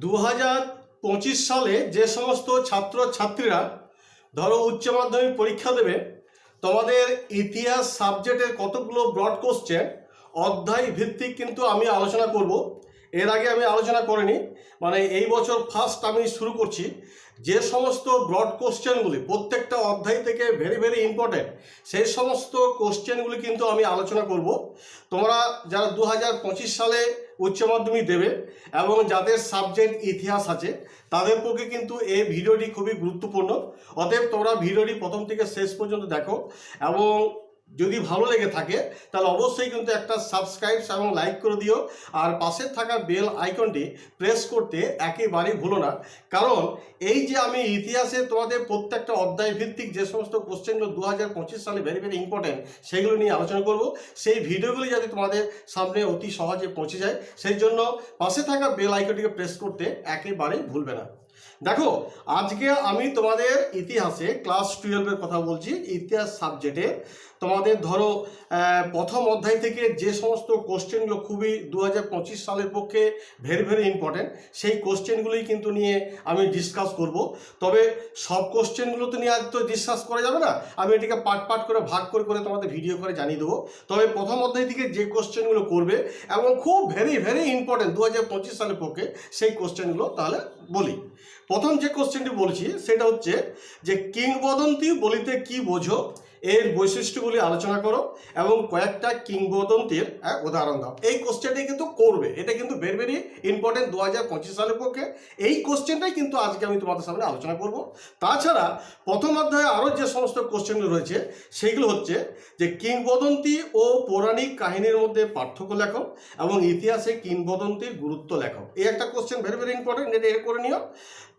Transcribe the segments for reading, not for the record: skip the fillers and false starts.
2025 সালে যে সমস্ত ছাত্রছাত্রীরা ধরো উচ্চ মাধ্যমিক পরীক্ষা দেবে, তোমাদের ইতিহাস সাবজেক্টের কতগুলো ব্রড কোশ্চেন অধ্যায় ভিত্তিক কিন্তু আমি আলোচনা করব। এর আগে আমি আলোচনা করিনি, মানে এই বছর ফার্স্ট আমি শুরু করছি। যে সমস্ত ব্রড কোশ্চেনগুলি প্রত্যেকটা অধ্যায় থেকে ভেরি ভেরি ইম্পর্টেন্ট, সেই সমস্ত কোশ্চেনগুলি কিন্তু আমি আলোচনা করব। তোমরা যারা 2025 সালে উচ্চ মাধ্যমিক দেবে এবং যাদের সাবজেক্ট ইতিহাস আছে, তাদের পক্ষে কিন্তু এই ভিডিওটি খুবই গুরুত্বপূর্ণ। অতএব তোমরা ভিডিওটি প্রথম থেকে শেষ পর্যন্ত দেখো, এবং যদি ভালো লেগে থাকে তাহলে অবশ্যই কিন্তু একটা সাবস্ক্রাইব এবং লাইক করে দিও, আর পাশে থাকা বেল আইকনটি প্রেস করতে একেবারেই ভুলো না। কারণ এই যে আমি ইতিহাসে তোমাদের প্রত্যেকটা অধ্যায় ভিত্তিক যে সমস্ত কোশ্চেনগুলো 2025 সালে ভেরি ভেরি ইম্পর্টেন্ট, সেইগুলো নিয়ে আলোচনা করব। সেই ভিডিওগুলি যাতে তোমাদের সামনে অতি সহজে পৌঁছে যায়, সেই জন্য পাশে থাকা বেল আইকনটিকে প্রেস করতে একেবারেই ভুলবে না। দেখো, আজকে আমি তোমাদের ইতিহাসে ক্লাস 12-এর কথা বলছি। ইতিহাস সাবজেক্টে তোমাদের ধরো প্রথম অধ্যায় থেকে যে সমস্ত কোশ্চেনগুলো খুবই 2025 সালের পক্ষে ভেরি ভেরি ইম্পর্টেন্ট, সেই কোশ্চেনগুলোই কিন্তু নিয়ে আমি ডিসকাস করব। তবে সব কোশ্চেনগুলো তো নিয়ে আজ তো ডিসকাস করা যাবে না, আমি এটাকে পার্ট করে ভাগ করে তোমাদের ভিডিও করে জানিয়ে দেবো। তবে প্রথম অধ্যায় থেকে যে কোশ্চেনগুলো করবে এবং খুব ভেরি ভেরি ইম্পর্টেন্ট 2025 সালের পক্ষে, সেই কোশ্চেনগুলো তাহলে বলি। প্রথম যে কোশ্চেনটি বলছি সেটা হচ্ছে যে কিংবদন্তি বলিতে কি বোঝো, এর বৈশিষ্ট্যগুলি আলোচনা করো এবং কয়েকটা কিংবদন্তির উদাহরণ দাও। এই কোশ্চেনটি কিন্তু করবে, এটা কিন্তু ভেরি ভেরি ইম্পর্টেন্ট 2025 সালের পক্ষে। এই কোশ্চেনটাই কিন্তু আজকে আমি তোমাদের সামনে আলোচনা করব। তাছাড়া প্রথম অধ্যায়ে আরও যে সমস্ত কোশ্চেনগুলো রয়েছে সেগুলো হচ্ছে যে কিংবদন্তি ও পৌরাণিক কাহিনীর মধ্যে পার্থক্য লেখো এবং ইতিহাসে কিংবদন্তির গুরুত্ব লেখো। এই একটা কোশ্চেন ভেরি ভেরি ইম্পর্টেন্ট, এটা এর করে নিও।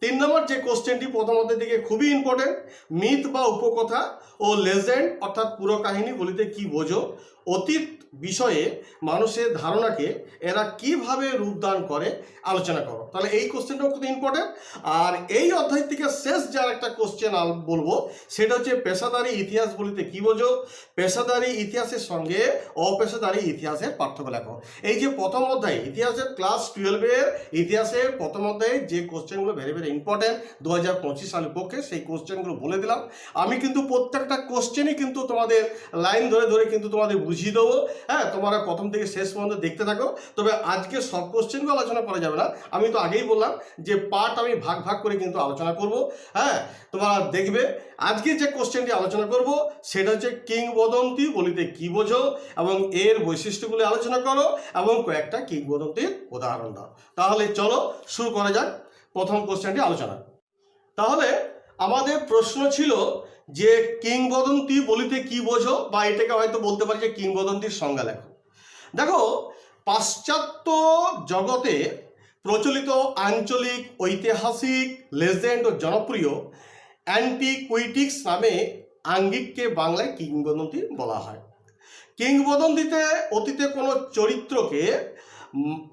3 নম্বর যে কোশ্চেনটি প্রথম অধ্যায় থেকে খুবই ইম্পর্টেন্ট, মিথ বা উপকথা ও লেজেন্ড অর্থাৎ পুরো কাহিনী বলিতে কি বোঝো, অতীত বিষয়ে মানুষের ধারণাকে এরা কিভাবে রূপদান করে আলোচনা করো। তাহলে এই কোশ্চেনটাও খুব ইম্পর্টেন্ট। আর এই অধ্যায় থেকে শেষ যার একটা কোশ্চেন বলবো সেটা হচ্ছে পেশাদারি ইতিহাস বলিতে কি বোঝো, পেশাদারি ইতিহাসের সঙ্গে অপেশাদারি ইতিহাসের পার্থক্য লেখো। এই যে প্রথম অধ্যায় ইতিহাসের ক্লাস 12-এর ইতিহাসের প্রথম অধ্যায়ে যে কোশ্চেনগুলো ভেরি ভেরি ইম্পর্টেন্ট 2025 সালের পক্ষে, সেই কোশ্চেনগুলো বলে দিলাম। আমি কিন্তু প্রত্যেকটা কোশ্চেনই কিন্তু তোমাদের লাইন ধরে ধরে কিন্তু তোমাদের বুঝিয়ে দেবো। হ্যাঁ, তোমরা প্রথম থেকে শেষ পর্যন্ত দেখতে থাকো। তবে আজকে সব কোশ্চেনগুলো আলোচনা করা যাবে না, আমি তো আগেই বললাম যে পার্ট আমি ভাগ করে কিন্তু আলোচনা করব। হ্যাঁ, তোমরা দেখবে আজকে যে কোশ্চেনটি আলোচনা করব সেটা হচ্ছে কিংবদন্তি বলিতে কি বোঝো এবং এর বৈশিষ্ট্যগুলি আলোচনা করো এবং কয়েকটা কিংবদন্তির উদাহরণ দাও। তাহলে চলো শুরু করা যাক প্রথম কোশ্চেনটি আলোচনা। তাহলে আমাদের প্রশ্ন ছিল যে কিংবদন্তি বলিতে কি বোঝো, বা এটাকে হয়তো বলতে পারি যে কিংবদন্তির সংজ্ঞা লেখো। দেখো, পাশ্চাত্য জগতে প্রচলিত আঞ্চলিক ঐতিহাসিক লেজেন্ড ও জনপ্রিয় অ্যান্টিকুইটিক্স নামে আঙ্গিককে বাংলায় কিংবদন্তি বলা হয়। কিংবদন্তিতে অতীতে কোনো চরিত্রকে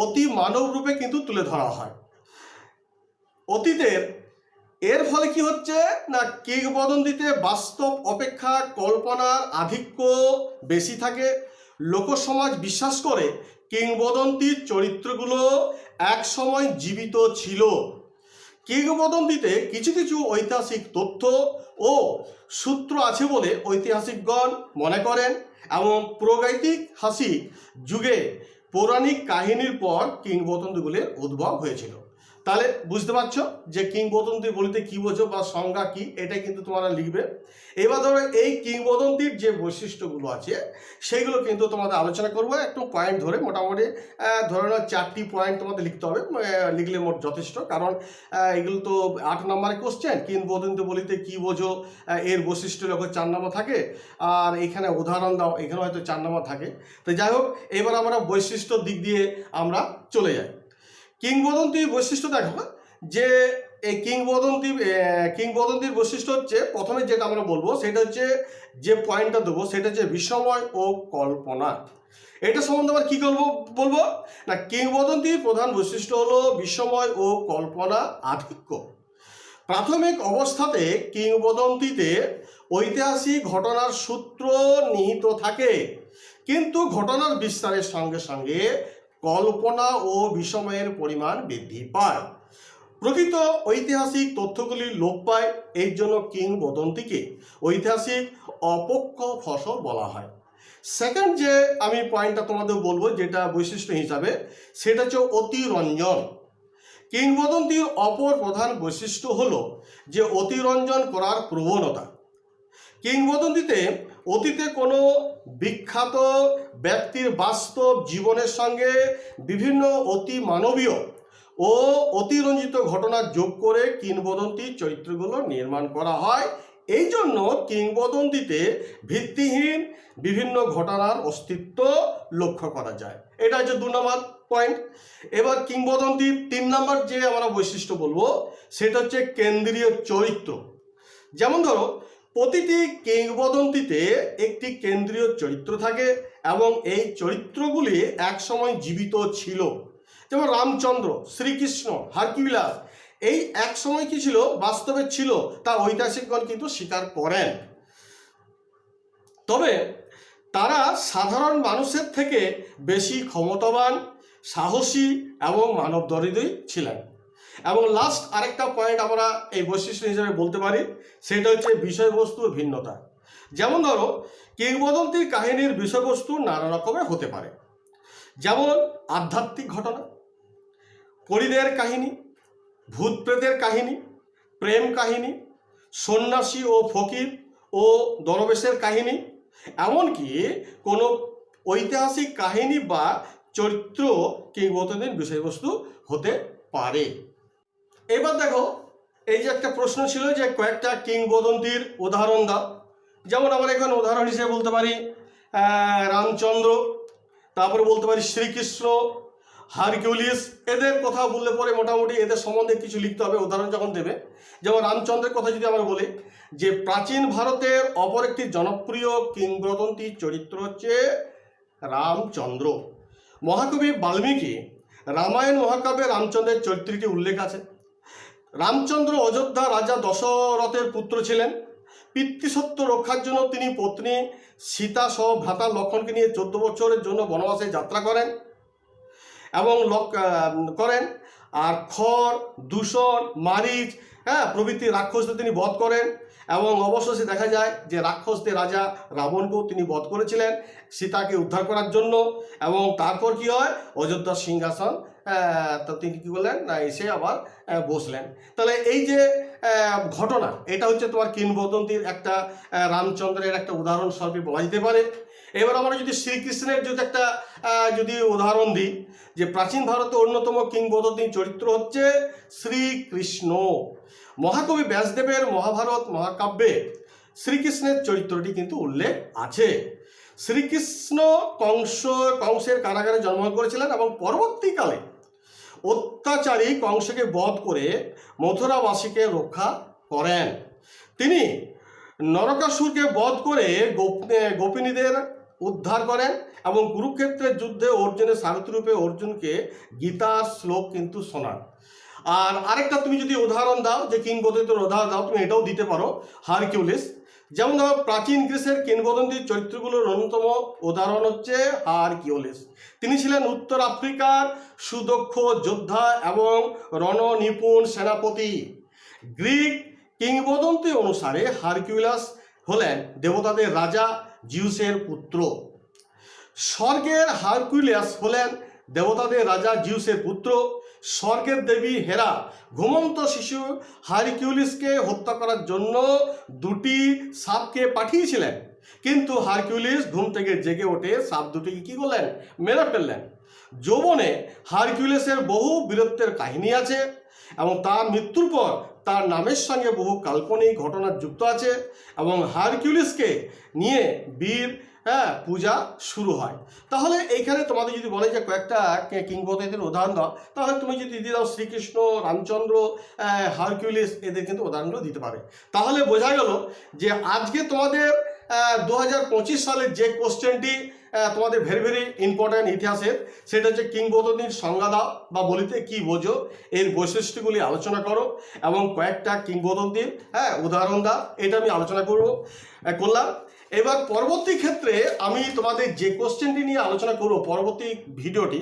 অতি মানব রূপে কিন্তু তুলে ধরা হয় অতীতের। এর ফলে কি হচ্ছে না, কিংবদন্তিতে বাস্তব অপেক্ষা কল্পনার আধিক্য বেশি থাকে। লোকসমাজ বিশ্বাস করে কিংবদন্তির চরিত্রগুলো এক সময় জীবিত ছিল। কিংবদন্তিতে কিছু কিছু ঐতিহাসিক তথ্য ও সূত্র আছে বলে ঐতিহাসিকগণ মনে করেন, এবং প্রাগৈতিহাসিক যুগে পৌরাণিক কাহিনীর পর কিংবদন্তিগুলির উদ্ভব হয়েছিল। তাহলে বুঝতে পারছো যে কিংবদন্তি বলতে কি বোঝো বা সংজ্ঞা কি, এটাই কিন্তু তোমরা লিখবে। এবার ধরো এই কিংবদন্তির যে বৈশিষ্ট্যগুলো আছে সেইগুলো কিন্তু তোমাদের আলোচনা করবো একটু পয়েন্ট ধরে। মোটামুটি ধরে নাও 4টি পয়েন্ট তোমাদের লিখতে হবে, লিখলে মোট যথেষ্ট। কারণ এগুলো তো 8 নম্বরের কোশ্চেন। কিংবদন্তি বলিতে কি বোঝো, এর বৈশিষ্ট্য লেখো 4 নম্বর থাকে, আর এখানে উদাহরণ দাও, এখানে হয়তো 4 নম্বর থাকে। তো যাই হোক, এবার আমরা বৈশিষ্ট্যর দিক দিয়ে আমরা চলে যাই। কিংবদন্তির বৈশিষ্ট্য দেখো, যে এই কিংবদন্তির বৈশিষ্ট্য হচ্ছে প্রথমে যেটা আমরা বলবো সেটা হচ্ছে, যে পয়েন্টটা দেবো সেটা হচ্ছে বিস্ময় ও কল্পনা। এটা সম্বন্ধে আবার কি বলবো না, কিংবদন্তির প্রধান বৈশিষ্ট্য হলো বিস্ময় ও কল্পনা আধিক্য। প্রাথমিক অবস্থাতে কিংবদন্তিতে ঐতিহাসিক ঘটনার সূত্র নিহিত থাকে, কিন্তু ঘটনার বিস্তারের সঙ্গে সঙ্গে কল্পনা ও বিস্ময়ের পরিমাণ বৃদ্ধি পায়। প্রকৃত ঐতিহাসিক তথ্যগুলি লোপ পায়, এই জন্য কিংবদন্তিকে ঐতিহাসিক অপক্ষ ফসল বলা হয়। সেকেন্ড যে আমি পয়েন্টটা তোমাদের বলবো যেটা বৈশিষ্ট্য হিসাবে, সেটা হচ্ছে অতিরঞ্জন। কিংবদন্তির অপর প্রধান বৈশিষ্ট্য হলো যে অতিরঞ্জন করার প্রবণতা। কিংবদন্তিতে অতীতে কোনো বিখ্যাত ব্যক্তির বাস্তব জীবনের সঙ্গে বিভিন্ন অতি মানবীয় ও অতিরঞ্জিত ঘটনা যোগ করে কিংবদন্তির চরিত্রগুলো নির্মাণ করা হয়। এই জন্য কিংবদন্তিতে ভিত্তিহীন বিভিন্ন ঘটনার অস্তিত্ব লক্ষ্য করা যায়। এটা হচ্ছে 2 নম্বর পয়েন্ট। এবার কিংবদন্তির 3 নম্বর যে আমরা বৈশিষ্ট্য বলবো সেটা হচ্ছে কেন্দ্রীয় চরিত্র। যেমন ধরো, প্রতিটি কিংবদন্তিতে একটি কেন্দ্রীয় চরিত্র থাকে এবং এই চরিত্রগুলি একসময় জীবিত ছিল। যেমন রামচন্দ্র, শ্রীকৃষ্ণ, হারকিউলিস, এই এক সময় কি ছিল, বাস্তবে ছিল, তা ঐতিহাসিকগণ কিন্তু স্বীকার করেন। তবে তারা সাধারণ মানুষের থেকে বেশি ক্ষমতাবান, সাহসী এবং মানবদর্দী ছিলেন। এবং লাস্ট আরেকটা পয়েন্ট আমরা এই বৈশিষ্ট্য হিসেবে বলতে পারি, সেটা হচ্ছে বিষয়বস্তুর ভিন্নতা। যেমন ধরো, কিংবদন্তির কাহিনীর বিষয়বস্তু নানা রকমের হতে পারে। যেমন আধ্যাত্মিক ঘটনা, পরীদের কাহিনী, ভূত প্রেতের কাহিনী, প্রেম কাহিনী, সন্ন্যাসী ও ফকির ও দরবেশের কাহিনী, এমনকি কোনো ঐতিহাসিক কাহিনী বা চরিত্র কিংবদন্তির বিষয়বস্তু হতে পারে। এবার দেখো, এই যে একটা প্রশ্ন ছিল যে কয়েকটা কিংবদন্তির উদাহরণ দাও। যেমন আমরা এখানে উদাহরণ হিসেবে বলতে পারি রামচন্দ্র, তারপরে বলতে পারি শ্রীকৃষ্ণ, হারকিউলিস। এদের কথা বললে পরে মোটামুটি এদের সম্বন্ধে কিছু লিখতে হবে উদাহরণ যখন দেবে। যেমন রামচন্দ্রের কথা যদি আমরা বলি, যে প্রাচীন ভারতের অপর একটি জনপ্রিয় কিংবদন্তি চরিত্র হচ্ছে রামচন্দ্র। মহাকবি বাল্মীকি রামায়ণ মহাকাব্যে রামচন্দ্রের চরিত্রটি উল্লেখ আছে। রামচন্দ্র অযোধ্যা রাজা দশরথের পুত্র ছিলেন। পিতৃসত্য রক্ষার জন্য তিনি পত্নী সীতা সহ ভ্রাতা লক্ষ্মণকে নিয়ে 14 বছরের জন্য বনবাসে যাত্রা করেন এবং আর খড়, দূষণ, মারিচ প্রভৃতি রাক্ষসদের তিনি বধ করেন। এবং অবশেষে দেখা যায় যে রাক্ষসদের রাজা রাবণকেও তিনি বধ করেছিলেন সীতাকে উদ্ধার করার জন্য। এবং তারপর কি হয়, অযোধ্যার সিংহাসন তো তিনি কী করলেন না, এসে আবার বসলেন। তাহলে এই যে ঘটনা, এটা হচ্ছে তোমার কিংবদন্তির একটা রামচন্দ্রের একটা উদাহরণ স্বরূপে বলা যেতে পারে। এবার আমরা যদি শ্রীকৃষ্ণের যদি একটা উদাহরণ দিই, যে প্রাচীন ভারতের অন্যতম কিংবদন্তি চরিত্র হচ্ছে শ্রীকৃষ্ণ। মহাকবি ব্যাসদেবের মহাভারত মহাকাব্যে শ্রীকৃষ্ণের চরিত্রটি কিন্তু উল্লেখ আছে। শ্রীকৃষ্ণ কংসের কারাগারে জন্মগ্রহণ করেছিলেন এবং পরবর্তীকালে অত্যাচারী কংসকে বধ করে মথুরাবাসীকে রক্ষা করেন। তিনি নরকাসুরকে বধ করে গোপিনীদের উদ্ধার করেন এবং কুরুক্ষেত্রের যুদ্ধে অর্জুনের সারথী রূপে অর্জুনকে গীতার শ্লোক কিন্তু শোনান। আর আরেকটা তুমি যদি উদাহরণ দাও, যে কিংবদন্তির উদাহরণ দাও, তুমি এটাও দিতে পারো হারকিউলিস। যেমন ধরো, প্রাচীন গ্রিসের কিংবদন্তির চরিত্রগুলোর অন্যতম উদাহরণ হচ্ছে হারকিউলিস। তিনি ছিলেন উত্তর আফ্রিকার সুদক্ষ যোদ্ধা এবং রণনিপুণ সেনাপতি। গ্রিক কিংবদন্তি অনুসারে হারকিউলিস হলেন দেবতাদের রাজা জিউসের পুত্র। স্বর্গের হারকিউলিস হলেন দেবতাদের রাজা জিউসের পুত্র। স্বর্গের দেবী হেরা ঘুমন্ত শিশু হারকিউলিসকে হত্যা করার জন্য 2টি সাপকে পাঠিয়েছিলেন, কিন্তু হারকিউলিস ঘুম থেকে জেগে ওঠে সাপ দুটিকে কী করলেন, মেরে ফেললেন। যৌবনে হারকিউলিসের বহু বীরত্বের কাহিনী আছে এবং তার মৃত্যুর পর তার নামের সঙ্গে বহু কাল্পনিক ঘটনা যুক্ত আছে এবং হারকিউলিসকে নিয়ে বীর পূজা শুরু হয়। তাহলে এইখানে তোমাদের যদি বলে যে কয়েকটা কিংবদন্তির উদাহরণ দাও, তাহলে তুমি যদি দিয়ে দাও শ্রীকৃষ্ণ, রামচন্দ্র, হারকিউলিস, এদের কিন্তু উদাহরণগুলো দিতে পারে। তাহলে বোঝা গেল যে আজকে তোমাদের 2025 সালের যে কোশ্চেনটি তোমাদের ভেরি ভেরি ইম্পর্ট্যান্ট ইতিহাসের, সেটা হচ্ছে কিংবদন্তির সংজ্ঞা দাও বা বলিতে কি বোঝো, এর বৈশিষ্ট্যগুলি আলোচনা করো এবং কয়েকটা কিংবদন্তির উদাহরণ দাও, এটা আমি আলোচনা করলাম। এবার পরবর্তী ক্ষেত্রে আমি তোমাদের যে কোশ্চেনটি নিয়ে আলোচনা করব পরবর্তী ভিডিওটি,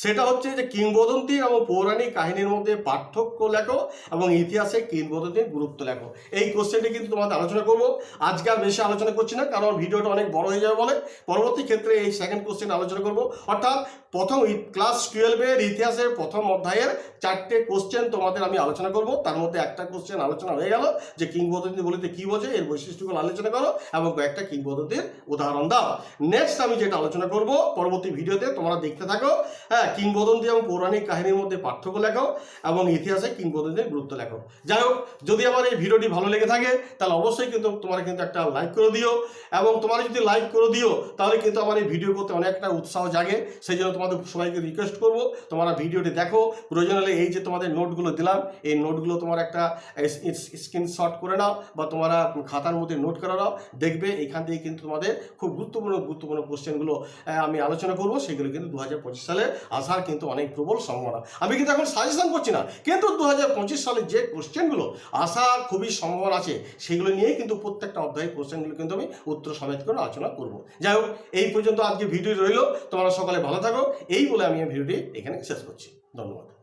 সেটা হচ্ছে যে কিংবদন্তি এবং পৌরাণিক কাহিনীর মধ্যে পার্থক্য লেখো এবং ইতিহাসে কিংবদন্তির গুরুত্ব লেখো। এই কোশ্চেনটি কিন্তু তোমাদের আলোচনা করব। আজকে আর বেশি আলোচনা করছি না, কারণ ভিডিওটা অনেক বড় হয়ে যাবে বলে পরবর্তী ক্ষেত্রে এই সেকেন্ড কোশ্চেন আলোচনা করব। অর্থাৎ প্রথম ক্লাস 12-এর ইতিহাসের প্রথম অধ্যায়ের 4টে কোশ্চেন তোমাদের আমি আলোচনা করব। তার মধ্যে একটা কোশ্চেন আলোচনা হয়ে গেল যে কিংবদন্তি বলতে কি বোঝে, এর বৈশিষ্ট্যগুলো আলোচনা করো এবং কয়েকটা কিংবদন্তির উদাহরণ দাও। নেক্সট আমি যেটা আলোচনা করব পরবর্তী ভিডিওতে, তোমরা দেখতে থাকো। হ্যাঁ, কিংবদন্তি এবং পৌরাণিক কাহিনীর মধ্যে পার্থক্য লেখো এবং ইতিহাসে কিংবদন্তির গুরুত্ব লেখো। যাই হোক, যদি আমার এই ভিডিওটি ভালো লেগে থাকে তাহলে অবশ্যই কিন্তু তোমরা কিন্তু একটা লাইক করে দিও, এবং তোমরা যদি লাইক করে দিও তাহলে কিন্তু আমার এই ভিডিও করতে অনেকটা উৎসাহ জাগে। সেই জন্য তোমাদের সবাইকে রিকোয়েস্ট করবো তোমরা ভিডিওটি দেখো। প্রয়োজন হলে এই যে তোমাদের নোটগুলো দিলাম, এই নোটগুলো তোমার একটা স্ক্রিনশট করে নাও বা তোমরা খাতার মধ্যে নোট করে নাও। দেখবে এখান থেকে কিন্তু তোমাদের খুব গুরুত্বপূর্ণ কোশ্চেনগুলো আমি আলোচনা করবো। সেগুলো কিন্তু 2025 সালে আসার কিন্তু অনেক প্রবল সম্ভাবনা। আমি কিন্তু এখন সাজেশন করছি না, কিন্তু 2025 সালে যে কোশ্চেনগুলো আসার খুবই সম্ভাবনা আছে সেগুলো নিয়েই কিন্তু প্রত্যেকটা অধ্যায়ের কোশ্চেনগুলো কিন্তু আমি উত্তর সমেত করে আলোচনা করবো। যাই হোক, এই পর্যন্ত আজকে ভিডিও রইল। তোমরা সকালে ভালো থাকো, এই বলে আমি ভিডিওটি এখানে শেষ করছি। ধন্যবাদ।